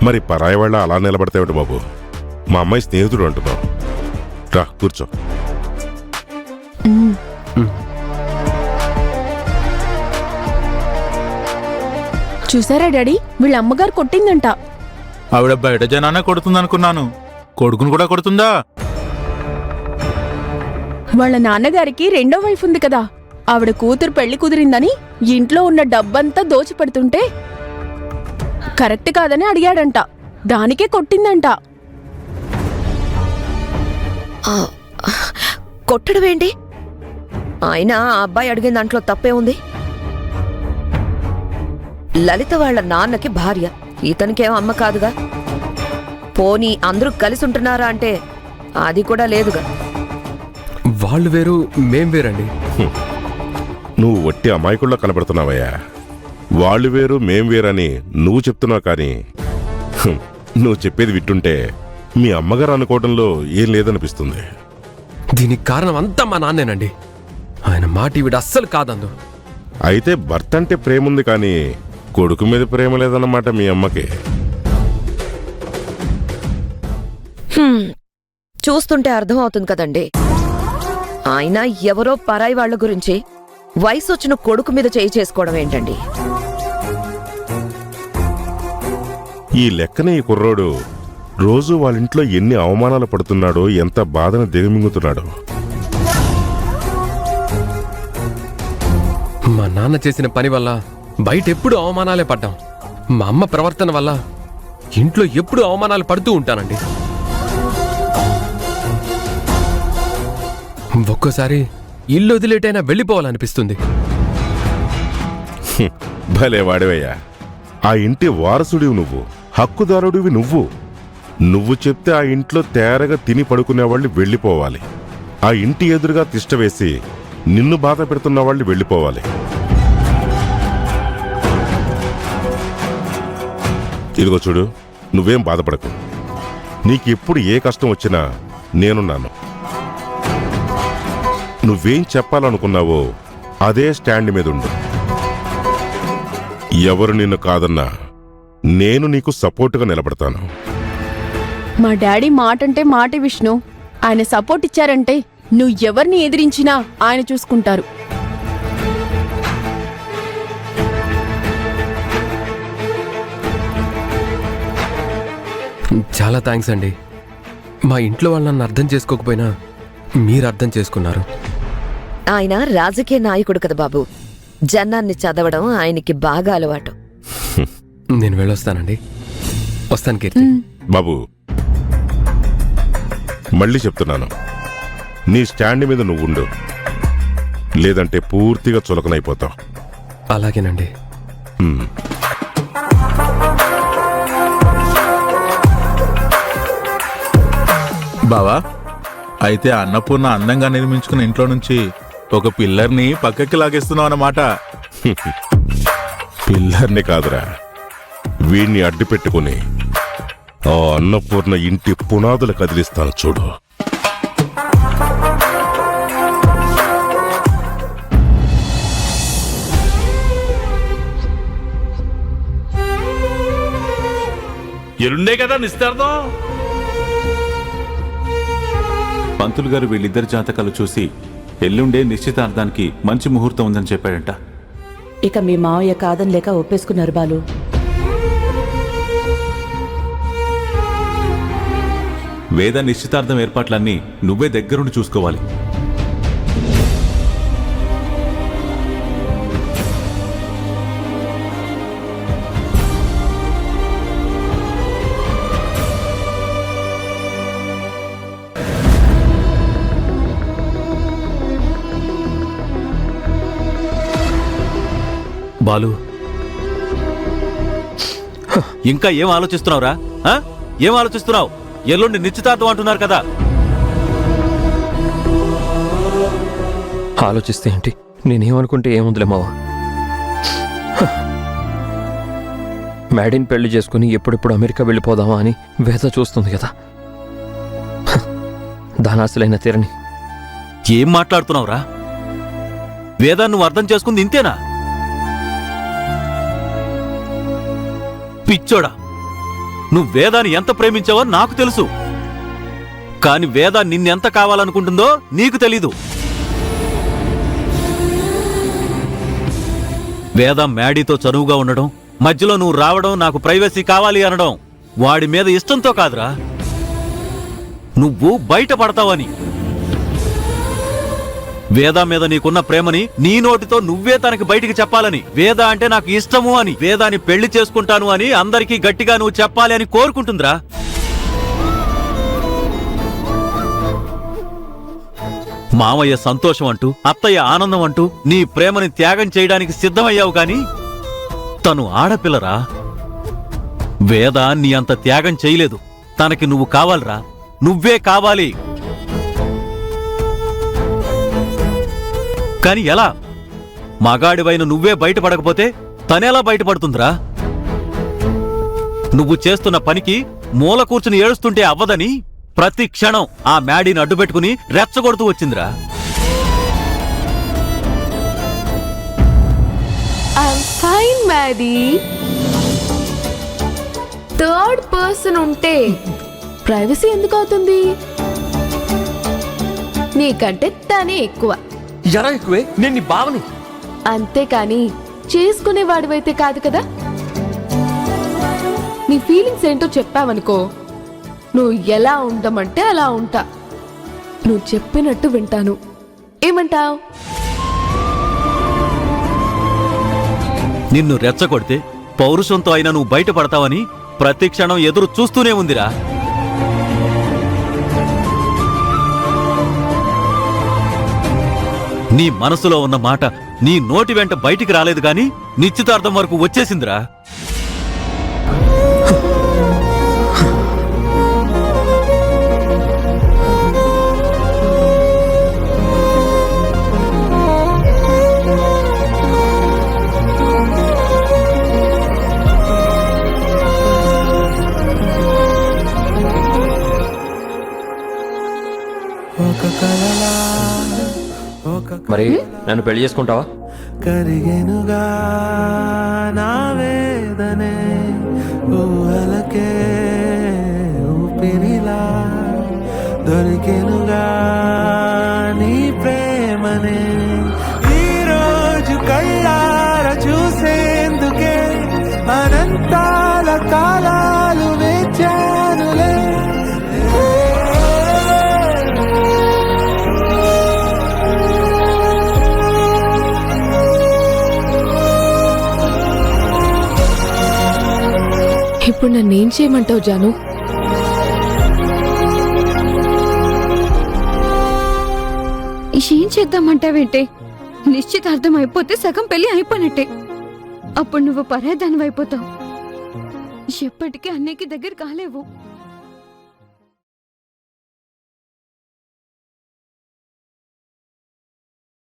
మరి పరాయి వాళ్ళ అలా నిలబడతావేంటి బాబు? మా అమ్మాయి స్నేహితుడు అంటున్నావు. రా కూర్చో. చూసారా డాడీ, వీళ్ళ అమ్మగారు కొట్టిందంట. ఆవిడ బయట జనానే కొడుతుందనుకున్నాను, కొడుకును కూడా కొడుతుందా? వాళ్ళ నాన్నగారికి రెండో వైఫ్ ఉంది కదా, ఆవిడ కూతురు పెళ్లి కుదిరిందని ఇంట్లో ఉన్న డబ్బంతా దోచిపెడుతుంటే కరెక్ట్ కాదని అడిగాడంట, దానికే కొట్టిందంట. కొట్టడమేంటి? అయినా ఆ అబ్బాయి అడిగిన దాంట్లో తప్పే ఉంది. లలిత వాళ్ల నాన్నకి భార్య, ఇతనికేం అమ్మ కాదుగా. పోనీ అందరూ కలిసి ఉంటున్నారా అంటే అది కూడా లేదుగా. వాళ్ళు వేరు, మేం వేరండి. నువ్వు వట్టి అమాయకుల్లో కనబడుతున్నావయ్యా. వాళ్ళు వేరు మేం వేరని నువ్వు చెప్తున్నావు, కానీ నువ్వు చెప్పేది వింటుంటే మీ అమ్మగారు అనుకోవడంలో ఏం లేదనిపిస్తుంది. దీనికి కారణం అంతా మా నాన్నేనండి. ఆయన మాట ఈవిడ అస్సలు కాదందు. అయితే భర్త అంటే ప్రేమ ఉంది, కానీ కొడుకు మీద ప్రేమ లేదన్నమాట మీ అమ్మకి. చూస్తుంటే అర్థమవుతుంది కదండి. ఆయన ఎవరో పరాయి వాళ్ల గురించి వయసు వచ్చిన కొడుకు మీద చేయి చేసుకోవడం ఏంటండి? ఈ లెక్కన ఈ కుర్రోడు రోజు వాళ్ళింట్లో ఎన్ని అవమానాలు పడుతున్నాడో, ఎంత బాధను దిగమింగుతున్నాడో. మా నాన్న చేసిన పని వల్ల బయట ఎప్పుడు అవమానాలే పడ్డాం. మా అమ్మ ప్రవర్తన వల్ల ఇంట్లో ఎప్పుడు అవమానాలు పడుతూ ఉంటానండి. ఒక్కోసారి ఇల్లు వదిలేటైనా వెళ్ళిపోవాలనిపిస్తుంది. భలే వాడివయ్యా. ఆ ఇంటి వారసుడివి నువ్వు, హక్కుదారుడివి నువ్వు. నువ్వు చెప్తే ఆ ఇంట్లో తేరగా తిని పడుకునేవాళ్ళు వెళ్ళిపోవాలి. ఆ ఇంటి ఎదురుగా తిష్టవేసి నిన్ను బాధ పెడుతున్న వాళ్ళు వెళ్ళిపోవాలి. ఇదిగో చూడు, నువ్వేం బాధపడకు. నీకెప్పుడు ఏ కష్టం వచ్చినా నేనున్నాను. నువ్వేం చెప్పాలనుకున్నావో అదే స్టాండ్ మీద ఉండు. ఎవరు నిన్ను కాదన్నా నేను నీకు సపోర్టుగా నిలబడతాను. మా డాడీ మాటంటే మాట విష్ణు. ఆయన సపోర్ట్ ఇచ్చారంటే నువ్వు ఎవరిని ఎదిరించినా ఆయన చూసుకుంటారు. చాలా థ్యాంక్స్ అండి. మా ఇంట్లో వాళ్ళు నన్ను అర్థం చేసుకోకపోయినా మీరు అర్థం చేసుకున్నారు. ఆయన రాజకీయ నాయకుడు కదా బాబు. జనాన్ని చదవడం ఆయనకి బాగా అలవాటు. నేను వెళ్ళొస్తానండి. వస్తాను కీర్తి. బాబు, మళ్ళీ చెప్తున్నాను, నీ స్టాండ్ మీద నువ్వు ఉండు, లేదంటే పూర్తిగా చులకనైపోతావు. అలాగేనండి. బావా, అయితే అన్నపూర్ణ అందంగా నిర్మించుకున్న ఇంట్లో నుంచి ఒక పిల్లర్ని పక్కకి లాగేస్తున్నావు అన్నమాట. పిల్లర్ని కాదురా, వీణ్ణి అడ్డు పెట్టుకుని ఆ అన్నపూర్ణ ఇంటి పునాదులు కదిలిస్తాను చూడు. ఎల్లుండే కదా నిస్తార్థం. పంతులు గారు వీళ్ళిద్దరి జాతకాలు చూసి ఎల్లుండే నిశ్చితార్థానికి మంచి ముహూర్తం ఉందని చెప్పాడంట. ఇక మీ మావయ్య కాదని లేక ఒప్పేసుకున్నారు బాలు. వేద నిశ్చితార్థం ఏర్పాట్లన్నీ నువ్వే దగ్గరుండి చూసుకోవాలి. బాలు, ఇంకా ఏం ఆలోచిస్తున్నావురా? ఏం ఆలోచిస్తున్నావు? ఎల్లుండి నిశ్చితార్థం అంటున్నారు కదా. ఆలోచిస్తే ఏంటి? నేనేమనుకుంటే ఏముందిలే మావా. మ్యాడీని పెళ్లి చేసుకుని ఎప్పుడెప్పుడు అమెరికా వెళ్ళిపోదామా అని వేద చూస్తుంది కదా. దానాశలైన తీరని. ఏం మాట్లాడుతున్నావురా? వేదా నువ్వు అర్థం చేసుకుంది ఇంతేనా? పిచ్చోడా, నువ్వు వేదాన్ని ఎంత ప్రేమించావో నాకు తెలుసు, కాని వేద నిన్నెంత కావాలనుకుంటుందో నీకు తెలీదు. వేద మ్యాడీతో చనువుగా ఉండడం, మధ్యలో నువ్వు రావడం, నాకు ప్రైవసీ కావాలి అనడం వాడి మీద ఇష్టంతో కాదురా, నువ్వు బయటపడతావని. వేద మీద నీకున్న ప్రేమని నీ నోటితో నువ్వే తనకి బయటికి చెప్పాలని, వేద అంటే నాకు ఇష్టము అని, వేదాన్ని పెళ్లి చేసుకుంటాను అని అందరికీ గట్టిగా నువ్వు చెప్పాలి అని కోరుకుంటుందిరా. మామయ్య సంతోషం అంటూ, అత్తయ్య ఆనందం అంటూ నీ ప్రేమని త్యాగం చేయడానికి సిద్ధమయ్యావు కాని తను ఆడపిల్లరా. వేద నీ అంత త్యాగం చేయలేదు. తనకి నువ్వు కావాలిరా, నువ్వే కావాలి. కాని ఎలా? మగాడివైన నువ్వే బయటపడకపోతే తనెలా బయటపడుతుందిరా? నువ్వు చేస్తున్న పనికి మూల కూర్చుని ఏడుస్తుంటే అవ్వదని ప్రతి క్షణం ఆ మ్యాడీని అడ్డుపెట్టుకుని రెచ్చగొడుతూ వచ్చిందిరా. Fine Maddy. థర్డ్ పర్సన్ ఉంటే ప్రైవసీ ఎందుకు అవుతుంది? నీకంటే తనే ఎక్కువ. ఎరా ఎక్కువే, నేను నీ బావని. అంతేకాని చేసుకునేవాడివైతే కాదు కదా. నీ ఫీలింగ్స్ ఏంటో చెప్పావనుకో, నువ్వు ఎలా ఉండమంటే అలా ఉంటా. నువ్వు చెప్పినట్టు వింటాను. ఏమంటావ్? నిన్ను రెచ్చగొడితే పౌరుషంతో అయినా నువ్వు బయటపడతావని ప్రతి క్షణం ఎదురు చూస్తూనే ఉందిరా. నీ మనసులో ఉన్న మాట నీ నోటి వెంట బయటికి రాలేదు గాని నిశ్చితార్థం వరకు వచ్చేసిందిరా. మరి నన్ను పెళ్లి చేసుకుంటావా? కరిగెనుగా నా వేదనే ఊహలకే ఊపిరిలా దొరికెనుగా నీ ప్రేమనే ఈ రోజు కళ్ళార చూసేందుకే అనంతాల కాలాలు వేచానులే. ఇప్పుడు నన్నేం చేయమంటావు జాను? ఏం చేద్దామంటావేంటే? నిశ్చితార్థం అయిపోతే సగం పెళ్లి అయిపోయినట్టే. అప్పుడు నువ్వు పరాయిదానివి అయిపోతావు. ఎప్పటికీ అన్నయ్యకి దగ్గర కాలేవు.